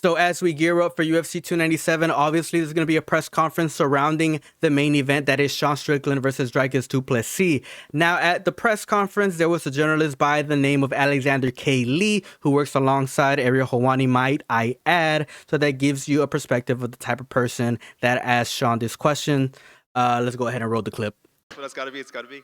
So as we gear up for UFC 297, obviously there's going to be a press conference surrounding the main event, that is Sean Strickland versus Dricus du Plessis. Now, at the press conference, there was a journalist by the name of Alexander K. Lee, who works alongside Ariel Helwani, might I add. So that gives you a perspective of the type of person that asked Sean this question. Let's go ahead and roll the clip. But it's got to be.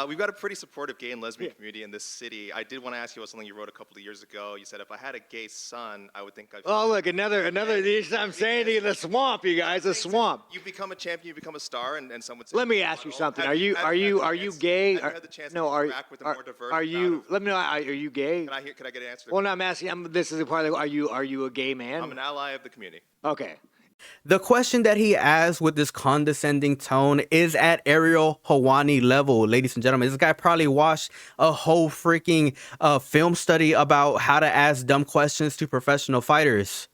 We've got a pretty supportive gay and lesbian community in this city. I did want to ask you about something you wrote a couple of years ago. You said, if I had a gay son, I would think I'd... Oh, look, another, I'm saying to you, the swamp, you guys, the swamp. You become a champion, you become a star, and someone says... Let me ask you something. Are you gay? Have you had the chance to interact with a more diverse... Are you, let me know, are you gay? Can I get an answer? Well, no, I'm asking, this is a part of, are you a gay man? I'm an ally of the community. Okay. The question that he asked with this condescending tone is at Ariel Helwani level, ladies and gentlemen. This guy probably watched a whole freaking film study about how to ask dumb questions to professional fighters.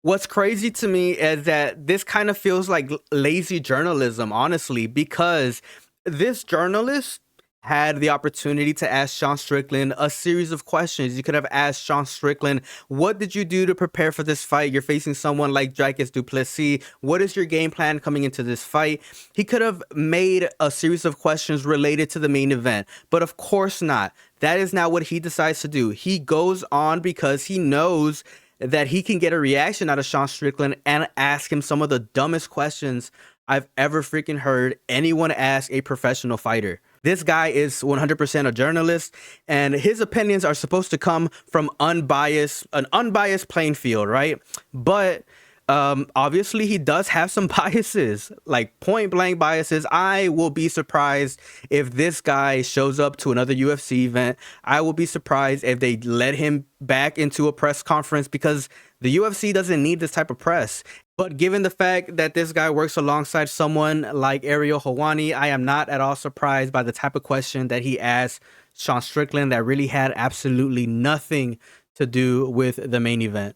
What's crazy to me is that this kind of feels like lazy journalism, honestly, because this journalist had the opportunity to ask Sean Strickland a series of questions. You could have asked Sean Strickland, what did you do to prepare for this fight? You're facing someone like Dricus du Plessis. What is your game plan coming into this fight? He could have made a series of questions related to the main event, but of course not. That is not what he decides to do. He goes on because he knows that he can get a reaction out of Sean Strickland and ask him some of the dumbest questions I've ever freaking heard anyone ask a professional fighter. This guy is 100% a journalist, and his opinions are supposed to come from an unbiased playing field, right? But obviously he does have some biases, like point blank biases. I will be surprised if this guy shows up to another UFC event. I will be surprised if they let him back into a press conference, because the UFC doesn't need this type of press. But given the fact that this guy works alongside someone like Ariel Helwani, I am not at all surprised by the type of question that he asked Sean Strickland that really had absolutely nothing to do with the main event.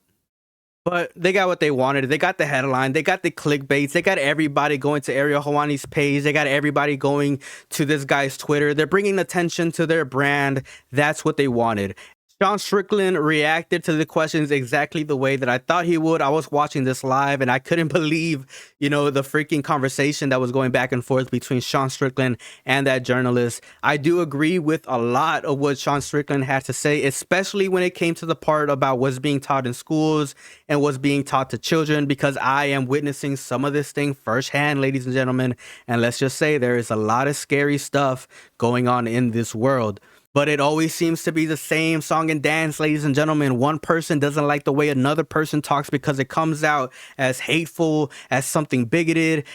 But they got what they wanted. They got the headline. They got the clickbaits. They got everybody going to Ariel Helwani's page. They got everybody going to this guy's Twitter. They're bringing attention to their brand. That's what they wanted. Sean Strickland reacted to the questions exactly the way that I thought he would. I was watching this live and I couldn't believe, the freaking conversation that was going back and forth between Sean Strickland and that journalist. I do agree with a lot of what Sean Strickland had to say, especially when it came to the part about what's being taught in schools and what's being taught to children, because I am witnessing some of this thing firsthand, ladies and gentlemen. And let's just say there is a lot of scary stuff going on in this world. But it always seems to be the same song and dance, ladies and gentlemen. One person doesn't like the way another person talks because it comes out as hateful, as something bigoted.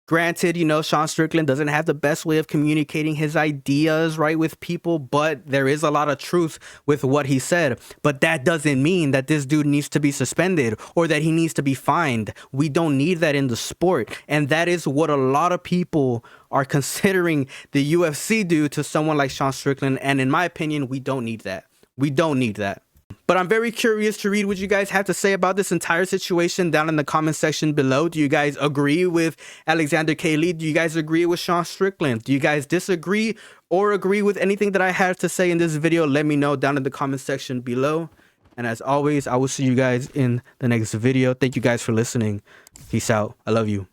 Granted, Sean Strickland doesn't have the best way of communicating his ideas, right, with people, but there is a lot of truth with what he said. But that doesn't mean that this dude needs to be suspended or that he needs to be fined. We don't need that in the sport. And that is what a lot of people are considering the UFC do to someone like Sean Strickland. And in my opinion, we don't need that. We don't need that. But I'm very curious to read what you guys have to say about this entire situation down in the comment section below. Do you guys agree with Alexander K. Lee? Do you guys agree with Sean Strickland? Do you guys disagree or agree with anything that I have to say in this video? Let me know down in the comment section below. And as always, I will see you guys in the next video. Thank you guys for listening. Peace out. I love you.